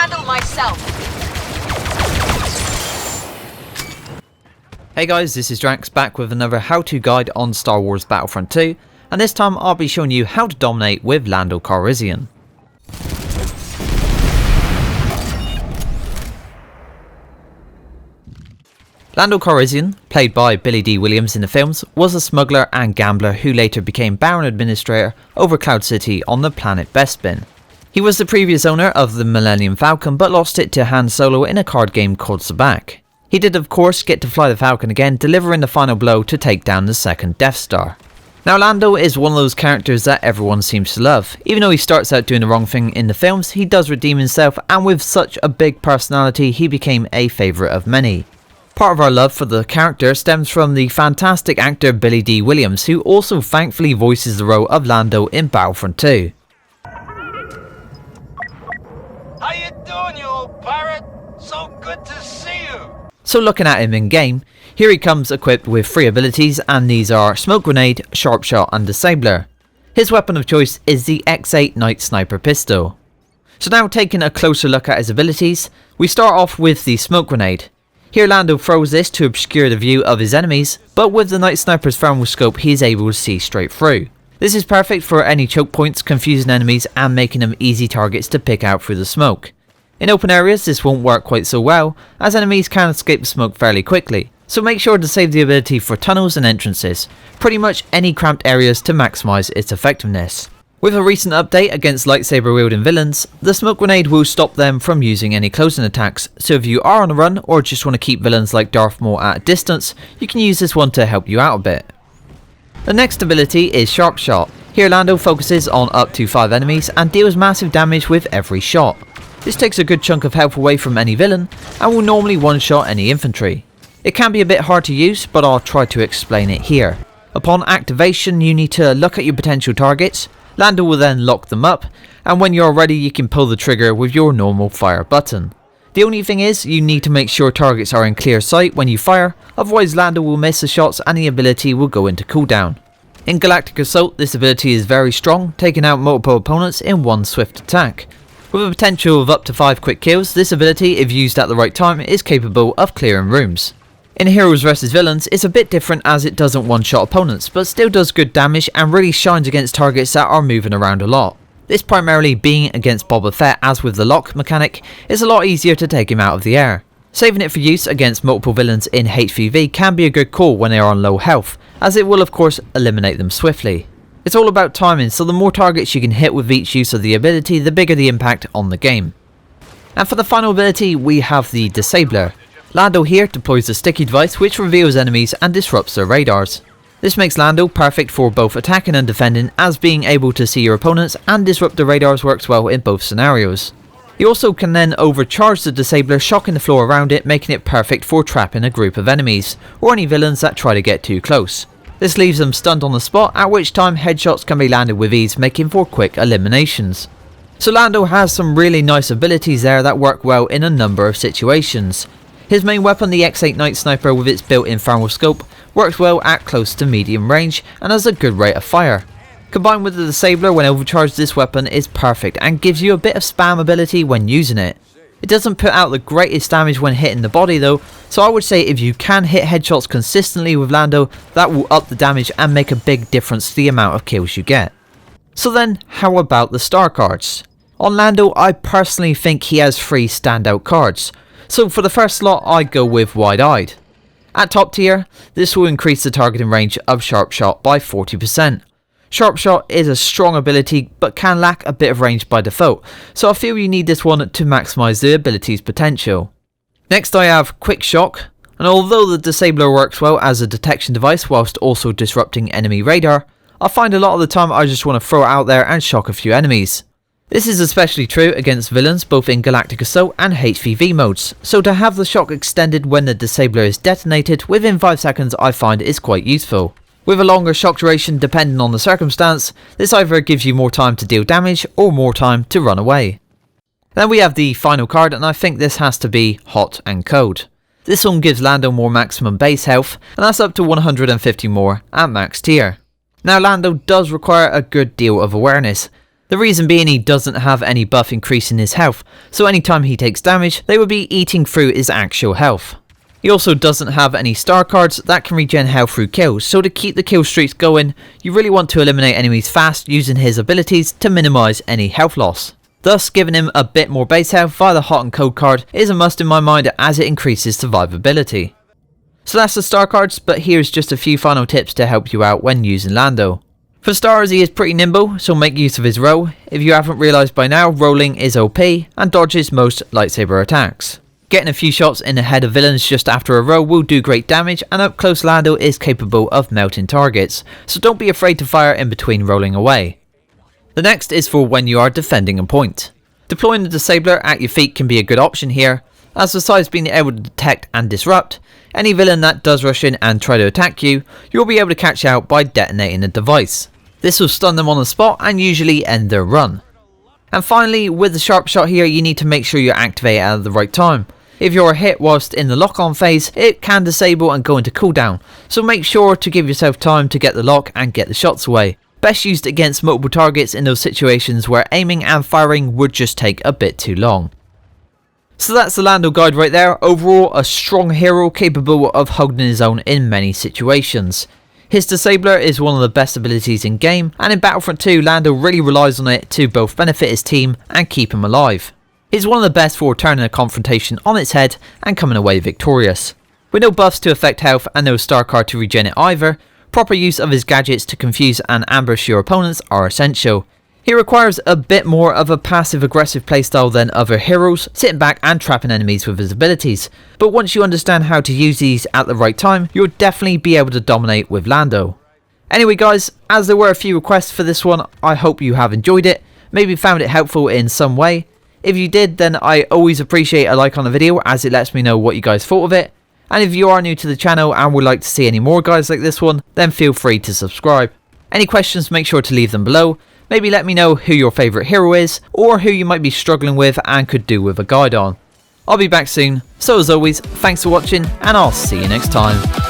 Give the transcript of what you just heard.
handle myself. Hey guys, this is Drax back with another how-to guide on Star Wars Battlefront 2, and this time I'll be showing you how to dominate with Lando Calrissian. Lando Calrissian, played by Billy Dee Williams in the films, was a smuggler and gambler who later became Baron Administrator over Cloud City on the planet Bespin. He was the previous owner of the Millennium Falcon but lost it to Han Solo in a card game called Sabacc. He did of course get to fly the Falcon again, delivering the final blow to take down the second Death Star. Now Lando is one of those characters that everyone seems to love. Even though he starts out doing the wrong thing in the films, he does redeem himself, and with such a big personality he became a favourite of many. Part of our love for the character stems from the fantastic actor Billy Dee Williams, who also thankfully voices the role of Lando in Battlefront 2. How you doing, you old pirate? So good to see you! So looking at him in game, here he comes equipped with 3 abilities, and these are Smoke Grenade, Sharp Shot and Disabler. His weapon of choice is the X8 Night Sniper pistol. So now taking a closer look at his abilities, we start off with the Smoke Grenade. Here Lando throws this to obscure the view of his enemies, but with the Night Sniper's thermal scope he is able to see straight through. This is perfect for any choke points, confusing enemies and making them easy targets to pick out through the smoke. In open areas this won't work quite so well, as enemies can escape the smoke fairly quickly, so make sure to save the ability for tunnels and entrances, pretty much any cramped areas to maximise its effectiveness. With a recent update against lightsaber wielding villains, the smoke grenade will stop them from using any closing attacks, so if you are on a run or just want to keep villains like Darth Maul at a distance, you can use this one to help you out a bit. The next ability is Sharp Shot. Here Lando focuses on up to 5 enemies and deals massive damage with every shot. This takes a good chunk of health away from any villain and will normally one-shot any infantry. It can be a bit hard to use, but I'll try to explain it here. Upon activation you need to look at your potential targets, Lando will then lock them up, and when you're ready you can pull the trigger with your normal fire button. The only thing is, you need to make sure targets are in clear sight when you fire, otherwise Lando will miss the shots and the ability will go into cooldown. In Galactic Assault this ability is very strong, taking out multiple opponents in one swift attack. With a potential of up to 5 quick kills, this ability, if used at the right time, is capable of clearing rooms. In Heroes vs Villains, it's a bit different as it doesn't one-shot opponents, but still does good damage and really shines against targets that are moving around a lot. This primarily being against Boba Fett, as with the lock mechanic, it's a lot easier to take him out of the air. Saving it for use against multiple villains in HVV can be a good call when they are on low health, as it will of course eliminate them swiftly. It's all about timing, so the more targets you can hit with each use of the ability, the bigger the impact on the game. And for the final ability we have the Disabler. Lando here deploys a sticky device which reveals enemies and disrupts their radars. This makes Lando perfect for both attacking and defending, as being able to see your opponents and disrupt the radars works well in both scenarios. He also can then overcharge the Disabler, shocking the floor around it, making it perfect for trapping a group of enemies, or any villains that try to get too close. This leaves them stunned on the spot, at which time headshots can be landed with ease, making for quick eliminations. So Lando has some really nice abilities there that work well in a number of situations. His main weapon, the X8 Night Sniper with its built-in thermal scope, works well at close to medium range and has a good rate of fire. Combined with the Disabler when overcharged, this weapon is perfect and gives you a bit of spam ability when using it. It doesn't put out the greatest damage when hitting the body though, so I would say if you can hit headshots consistently with Lando, that will up the damage and make a big difference to the amount of kills you get. So then, how about the star cards? On Lando, I personally think he has 3 standout cards. So for the first slot I'd go with Wide Eyed. At top tier, this will increase the targeting range of Sharp Shot by 40%. Sharp Shot is a strong ability but can lack a bit of range by default, so I feel you need this one to maximise the ability's potential. Next I have Quick Shock, and although the Disabler works well as a detection device whilst also disrupting enemy radar, I find a lot of the time I just want to throw it out there and shock a few enemies. This is especially true against villains both in Galactic Assault and HVV modes, so to have the shock extended when the Disabler is detonated within 5 seconds I find is quite useful. With a longer shock duration depending on the circumstance, this either gives you more time to deal damage or more time to run away. Then we have the final card, and I think this has to be Hot and Cold. This one gives Lando more maximum base health, and that's up to 150 more at max tier. Now Lando does require a good deal of awareness, The reason being he doesn't have any buff increasing his health, so anytime he takes damage, they would be eating through his actual health. He also doesn't have any star cards that can regen health through kills, so to keep the kill streaks going, you really want to eliminate enemies fast using his abilities to minimise any health loss. Thus, giving him a bit more base health via the hot and cold card is a must in my mind as it increases survivability. So that's the star cards, but here's just a few final tips to help you out when using Lando. For stars, he is pretty nimble, so make use of his roll. If you haven't realised by now, rolling is OP and dodges most lightsaber attacks. Getting a few shots in the head of villains just after a roll will do great damage, and up close Lando is capable of melting targets, so don't be afraid to fire in between rolling away. The next is for when you are defending a point. Deploying the disabler at your feet can be a good option here, as besides being able to detect and disrupt, any villain that does rush in and try to attack you, you'll be able to catch out by detonating the device. This will stun them on the spot and usually end their run. And finally, with the sharp shot here, you need to make sure you activate it at the right time. If you're hit whilst in the lock-on phase, it can disable and go into cooldown, so make sure to give yourself time to get the lock and get the shots away. Best used against multiple targets in those situations where aiming and firing would just take a bit too long. So that's the Lando guide right there. Overall, a strong hero capable of holding his own in many situations. His disabler is one of the best abilities in game, and in Battlefront 2, Lando really relies on it to both benefit his team and keep him alive. He's one of the best for turning a confrontation on its head and coming away victorious. With no buffs to affect health and no star card to regen it either, proper use of his gadgets to confuse and ambush your opponents are essential. He requires a bit more of a passive aggressive playstyle than other heroes, sitting back and trapping enemies with his abilities, but once you understand how to use these at the right time, you'll definitely be able to dominate with Lando. Anyway guys, as there were a few requests for this one, I hope you have enjoyed it, maybe found it helpful in some way. If you did, then I always appreciate a like on the video as it lets me know what you guys thought of it, and if you are new to the channel and would like to see any more guides like this one, then feel free to subscribe. Any questions, make sure to leave them below. Maybe let me know who your favourite hero is, or who you might be struggling with and could do with a guide on. I'll be back soon, so as always, thanks for watching, and I'll see you next time.